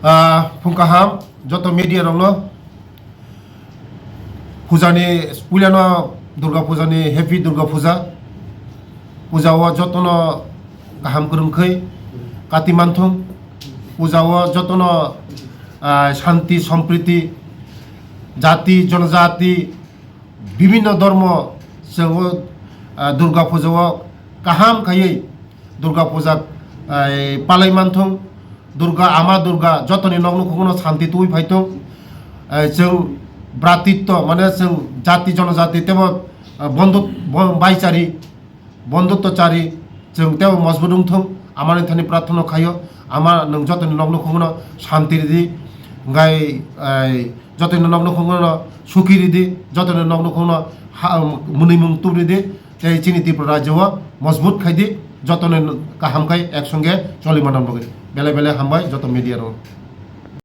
Pungkaham joto media rongno pujani puliano Durga Puja ni happy Durga Puja pujawo jotono kaham kurungkhai kati manthung pujawo jotono শান্তি সম্প্রীতি জাতি জনজাতি বিভিন্ন ধর্ম जों दुर्गा पुजायाव गाहाम खायै दुर्गा पुजा पालाय मानथों दुर्गा आमा दुर्गा जतनि नग्न खुगनो शांति तुई फायथों जों ब्रातित्व माने जों जाति जनजाति तेव बंधु भाईचारी बंधुत्वचारी जों तेव मजबुत दंथों आमानि थानि प्रार्थना खायो आमा नों जतनि नग्न खुगनो शांति रिदि गाय जतनि नग्न खुगनो सुखी रिदि जतनि नग्न खुगनो मुनि मुं तुरिदि এই চিনি ত্রিপুরা রাজ্য মজবুত খাইদি যতনে কাহামখাই একসঙ্গে চলিমানাম বেলে বেলে হামবাই যত মিডিয়ার